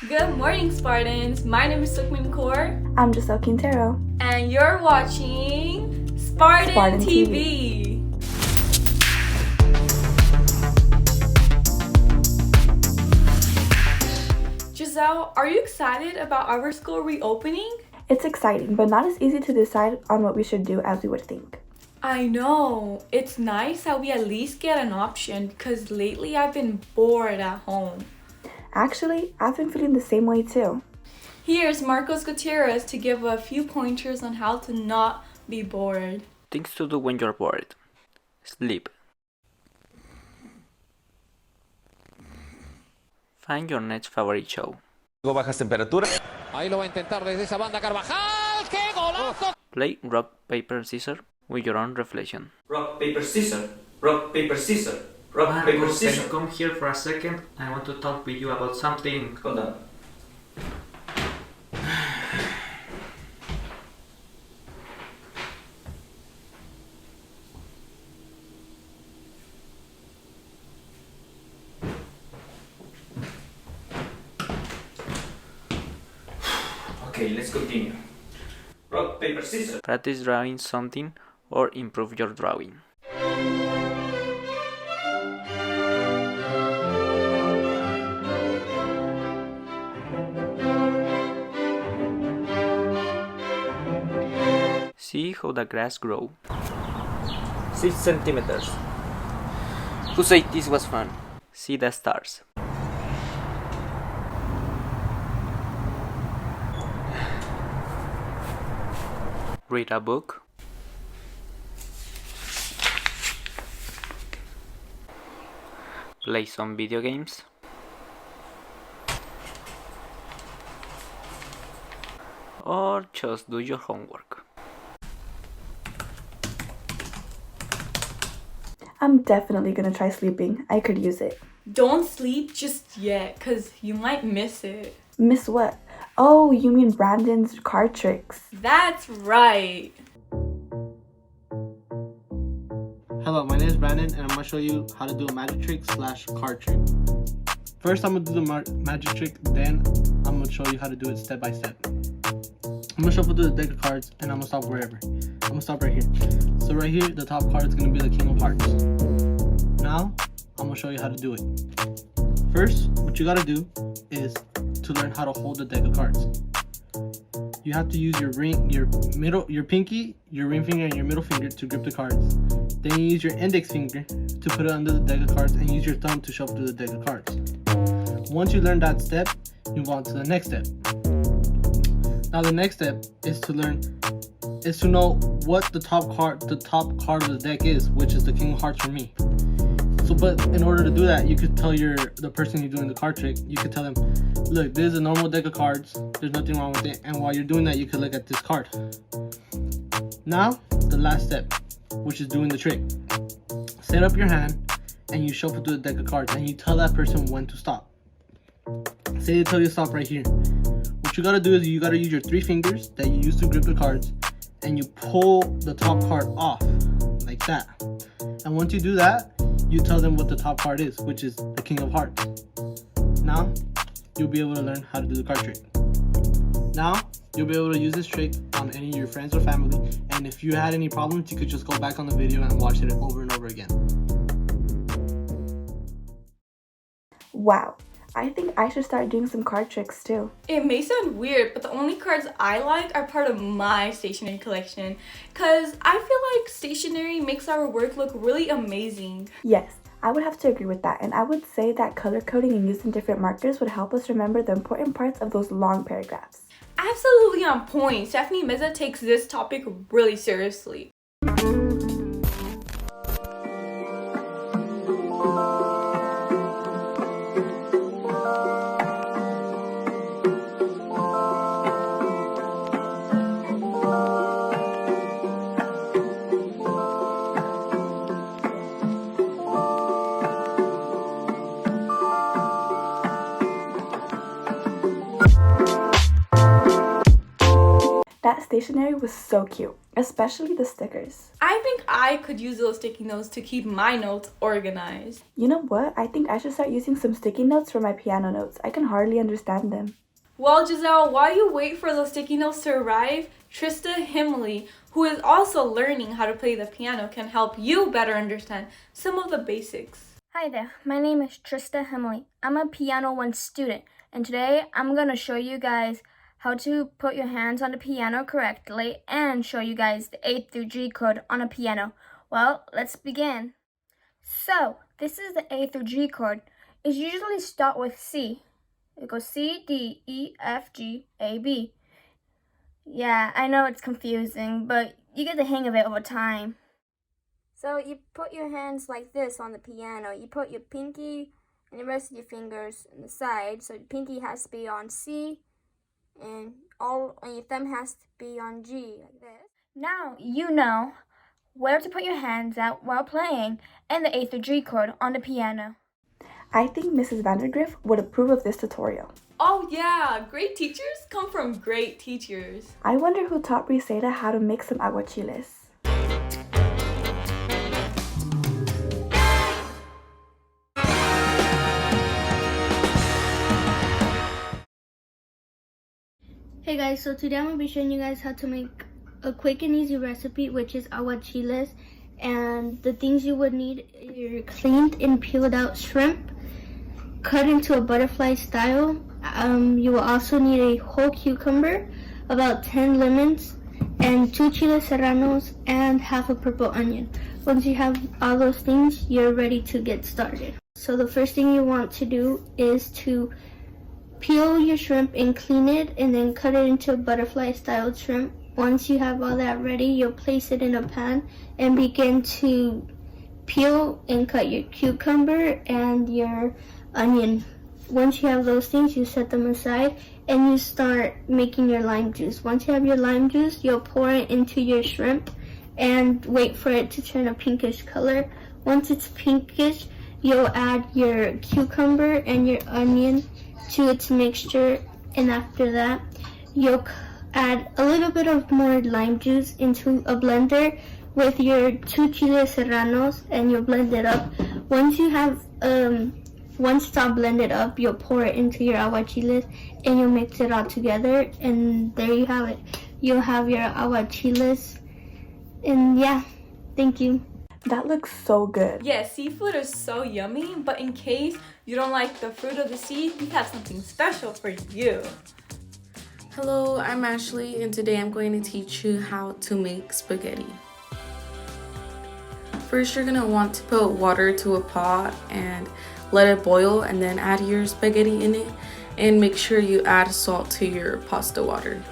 Good morning, Spartans. My name is Sukhman Kaur. I'm Giselle Quintero. And you're watching Spartan TV. Giselle, are you excited about our school reopening? It's exciting, but not as easy to decide on what we should do as we would think. I know. It's nice that we at least get an option because lately I've been bored at home. Actually, I've been feeling the same way too. Here's Marcos Gutierrez to give a few pointers on how to not be bored. Things to do when you're bored. Sleep. Find your next favorite show. Bajas temperaturas. Ahí lo va a intentar desde esa banda Carvajal. ¡Qué golazo! Play rock, paper, scissors with your own reflection. Rock, paper, scissors. Rock, paper, scissors. Rock, paper, Can scissors. you come here for a second? I want to talk with you about something. Hold on. Okay, let's continue. Rock, paper, scissors. Practice drawing something or improve your drawing. See how the grass grow. 6 centimeters. Who said this was fun? See the stars. Read a book. Play some video games. Or just do your homework. I'm definitely gonna try sleeping. I could use it. Don't sleep just yet because you might miss it. Miss what? Oh, you mean Brandon's card tricks. That's right. Hello, my name is Brandon and I'm going to show you how to do a magic trick / card trick. First I'm going to do the magic trick, then I'm going to show you how to do it step by step. I'm going to shuffle through the deck of cards and I'm going to stop wherever. I'm going to stop right here. So right here, the top card is going to be the King of Hearts. Now, I'm going to show you how to do it. First, what you got to do is to learn how to hold the deck of cards. You have to use your pinky, your ring finger, and your middle finger to grip the cards. Then you use your index finger to put it under the deck of cards and use your thumb to shuffle through the deck of cards. Once you learn that step, you move on to the next step. Now the next step is to know what the top card of the deck is, which is the King of Hearts for me. So, but in order to do that, you could tell the person you're doing the card trick, you could tell them, look, this is a normal deck of cards, there's nothing wrong with it, and while you're doing that, you could look at this card. Now, the last step, which is doing the trick. Set up your hand, and you shuffle through the deck of cards, and you tell that person when to stop. Say they tell you to stop right here. What you gotta do is you gotta use your 3 fingers that you use to grip the cards, and you pull the top card off, like that. And once you do that, you tell them what the top card is, which is the King of Hearts. Now, you'll be able to learn how to do the card trick. Now, you'll be able to use this trick on any of your friends or family, and if you had any problems, you could just go back on the video and watch it over and over again. Wow, I think I should start doing some card tricks too. It may sound weird, but the only cards I like are part of my stationery collection because I feel like stationery makes our work look really amazing. Yes, I would have to agree with that, and I would say that color coding and using different markers would help us remember the important parts of those long paragraphs. Absolutely on point. Stephany Meza takes this topic really seriously. That stationery was so cute, especially the stickers. I think I could use those sticky notes to keep my notes organized. You know what? I think I should start using some sticky notes for my piano notes. I can hardly understand them. Well, Giselle, while you wait for those sticky notes to arrive, Triste Himle, who is also learning how to play the piano, can help you better understand some of the basics. Hi there, my name is Triste Himle. I'm a Piano 1 student, and today I'm going to show you guys how to put your hands on the piano correctly and show you guys the A through G chord on a piano. Well, let's begin. So, this is the A through G chord. It usually start with C. It goes C, D, E, F, G, A, B. Yeah, I know it's confusing, but you get the hang of it over time. So you put your hands like this on the piano. You put your pinky and the rest of your fingers on the side. So your pinky has to be on C, and your thumb has to be on G, like this. Now you know where to put your hands at while playing and the A through G chord on the piano. I think Mrs. Vandergriff would approve of this tutorial. Oh yeah, great teachers come from great teachers. I wonder who taught Briseyda how to make some aguachiles. Hey guys, so today I'm going to be showing you guys how to make a quick and easy recipe, which is aguachiles. And the things you would need are your cleaned and peeled out shrimp, cut into a butterfly style. You will also need a whole cucumber, about 10 lemons, and 2 chiles serranos, and half a purple onion. Once you have all those things, you're ready to get started. So the first thing you want to do is to peel your shrimp and clean it, and then cut it into butterfly style shrimp. Once you have all that ready, you'll place it in a pan and begin to peel and cut your cucumber and your onion. Once you have those things, you set them aside and you start making your lime juice. Once you have your lime juice, you'll pour it into your shrimp and wait for it to turn a pinkish color. Once it's pinkish, you'll add your cucumber and your onion to its mixture, and after that you'll add a little bit of more lime juice into a blender with your 2 chiles serranos, and you'll blend it up. Once you have once it's all blended up, you'll pour it into your aguachiles and you'll mix it all together, and there you have it. You'll have your aguachiles, and yeah, thank you. That looks so good. Yeah, seafood is so yummy, but in case you don't like the fruit of the sea, we have something special for you. Hello, I'm Ashley, and today I'm going to teach you how to make spaghetti. First, you're going to want to put water to a pot and let it boil, and then add your spaghetti in it, and make sure you add salt to your pasta water.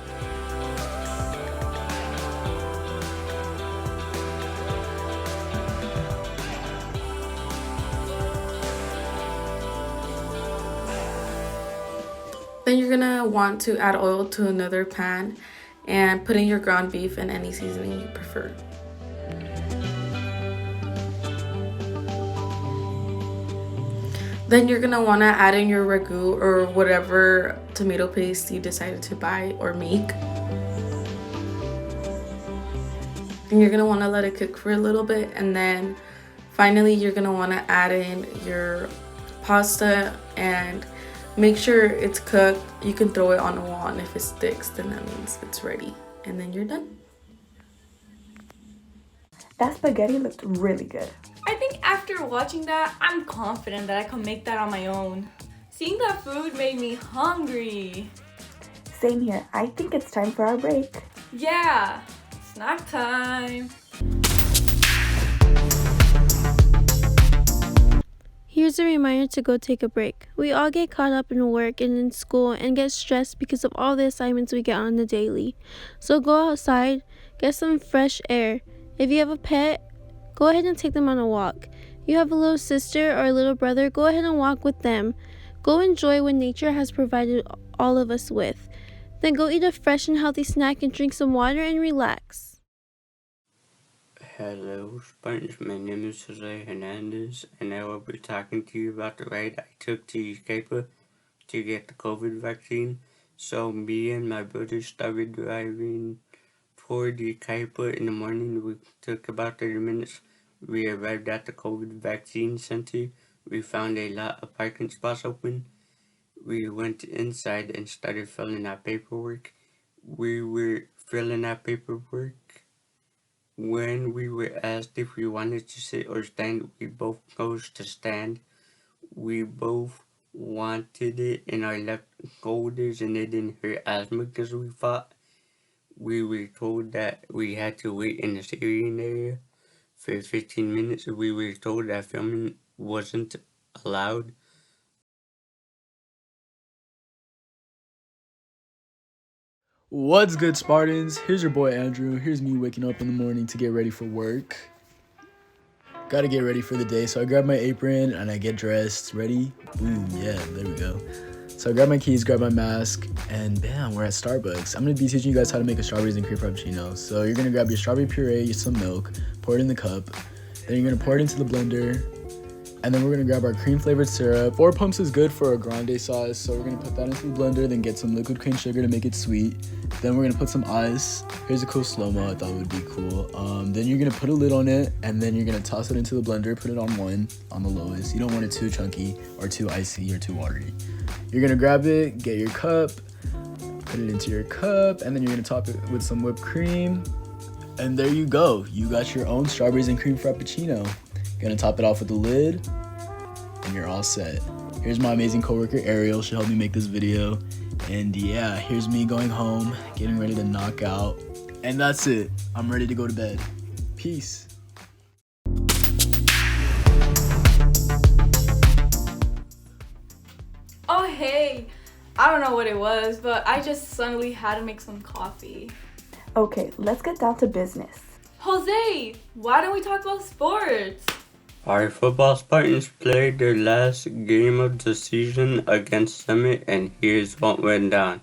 Then you're gonna want to add oil to another pan and put in your ground beef and any seasoning you prefer. Then you're gonna wanna add in your ragu or whatever tomato paste you decided to buy or make. And you're gonna wanna let it cook for a little bit, and then finally you're gonna wanna add in your pasta and make sure it's cooked. You can throw it on the wall, and if it sticks, then that means it's ready. And then you're done. That spaghetti looked really good. I think after watching that, I'm confident that I can make that on my own. Seeing that food made me hungry. Same here. I think it's time for our break. Yeah, snack time. Here's a reminder to go take a break. We all get caught up in work and in school and get stressed because of all the assignments we get on the daily. So go outside, get some fresh air. If you have a pet, go ahead and take them on a walk. You have a little sister or a little brother, go ahead and walk with them. Go enjoy what nature has provided all of us with. Then go eat a fresh and healthy snack and drink some water and relax. Hello, Spartans. My name is José Hernandez, and I will be talking to you about the ride I took to Escape to get the COVID vaccine. So me and my brother started driving for the kiteboard in the morning. We took about 30 minutes. We arrived at the COVID vaccine center. We found a lot of parking spots open. We went inside and started filling out paperwork. We were filling out paperwork. When we were asked if we wanted to sit or stand, we both chose to stand. We both wanted it in our left shoulders and it didn't hurt as much as we thought. We were told that we had to wait in the steering area for 15 minutes. We were told that filming wasn't allowed. What's good, Spartans? Here's your boy Andrew. Here's me waking up in the morning to get ready for work. Gotta get ready for the day, so I grab my apron and I get dressed. Ready? Boom, yeah, there we go. So I grab my keys, grab my mask, and bam, we're at Starbucks. I'm gonna be teaching you guys how to make a strawberries and cream frappuccino. So you're gonna grab your strawberry puree, some milk, pour it in the cup, then you're gonna pour it into the blender, and then we're gonna grab our cream flavored syrup. 4 pumps is good for a grande sauce, so we're gonna put that into the blender, then get some liquid cane sugar to make it sweet. Then we're gonna put some ice. Here's a cool slow-mo I thought would be cool. Then you're gonna put a lid on it, and then you're gonna toss it into the blender, put it on 1 on the lowest. You don't want it too chunky or too icy or too watery. You're gonna grab it, get your cup, put it into your cup, and then you're gonna top it with some whipped cream. And there you go. You got your own strawberries and cream frappuccino. Gonna top it off with the lid, and you're all set. Here's my amazing coworker Ariel. She helped me make this video. And yeah, here's me going home, getting ready to knock out. And that's it. I'm ready to go to bed. Peace. Oh, hey. I don't know what it was, but I just suddenly had to make some coffee. Okay, let's get down to business. Jose, why don't we talk about sports? Our football Spartans played their last game of the season against Summit, and here's what went down.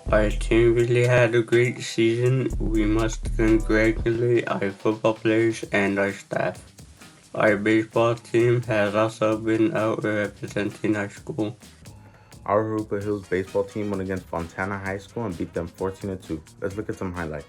Our team really had a great season. We must congratulate our football players and our staff. Our baseball team has also been out representing our school. Our Hoopa Hills baseball team went against Fontana High School and beat them 14-2. Let's look at some highlights.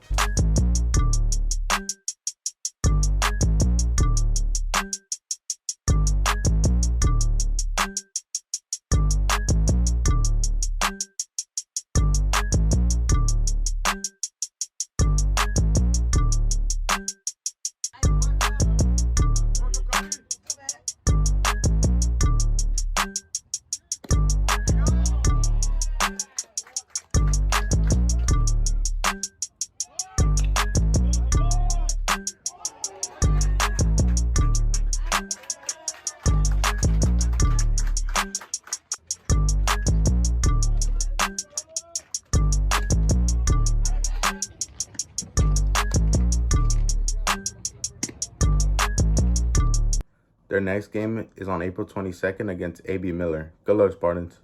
Their next game is on April 22nd against AB Miller. Good luck, Spartans.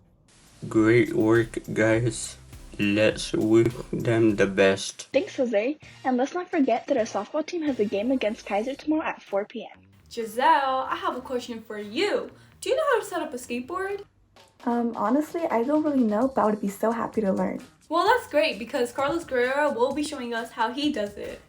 Great work, guys. Let's wish them the best. Thanks, Jose. And let's not forget that our softball team has a game against Kaiser tomorrow at 4 p.m. Giselle, I have a question for you. Do you know how to set up a skateboard? Honestly, I don't really know, but I would be so happy to learn. Well, that's great because Carlos Guerrero will be showing us how he does it.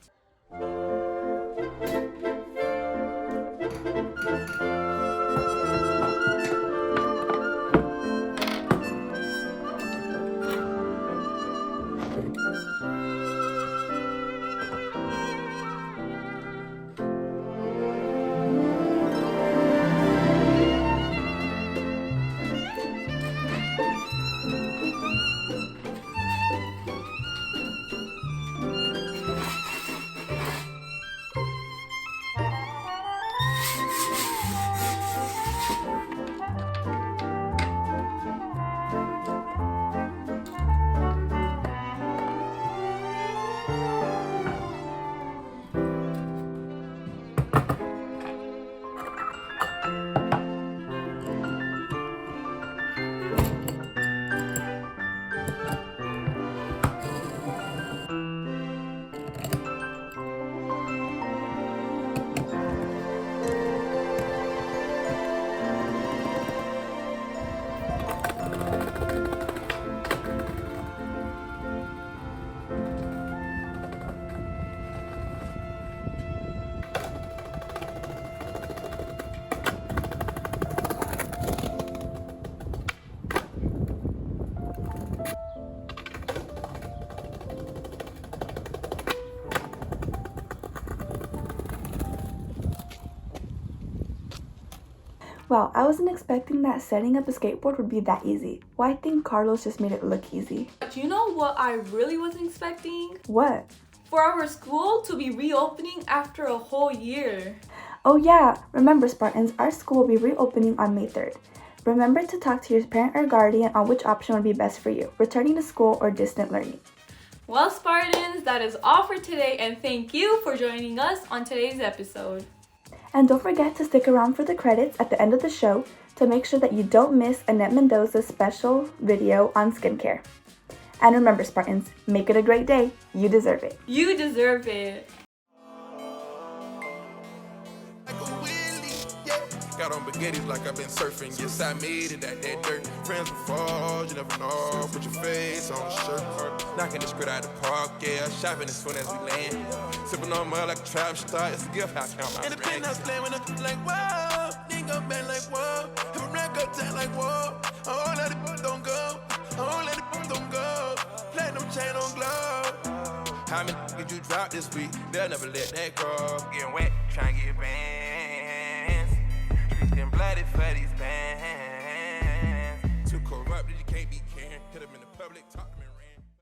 Wow, I wasn't expecting that setting up a skateboard would be that easy. Well, I think Carlos just made it look easy. But you know what I really wasn't expecting? What? For our school to be reopening after a whole year. Oh yeah, remember Spartans, our school will be reopening on May 3rd. Remember to talk to your parent or guardian on which option would be best for you, returning to school or distant learning. Well, Spartans, that is all for today, and thank you for joining us on today's episode. And don't forget to stick around for the credits at the end of the show to make sure that you don't miss Annette Mendoza's special video on skincare. And remember, Spartans, make it a great day. You deserve it. You deserve it. Got on baguettes like I've been surfing. Yes, I made it at that dirt. Friends before, you never know. Put your face on the shirt. Knocking the skirt out the park, yeah. Shopping as soon as we land. Sipping on mud like a trap star. It's a gift, I count my friends. And the playing when I'm like, whoa. Nigga bang like, whoa. Have a rack up tight like, whoa. I won't let it don't go. I won't let it don't go. Platinum chain on glow. How many did you drop this week? They'll never let that go. Getting wet, trying to get bands. Getting bloody for these bands. Too corrupt that you can't be caring. Hit them in the public, talk to me.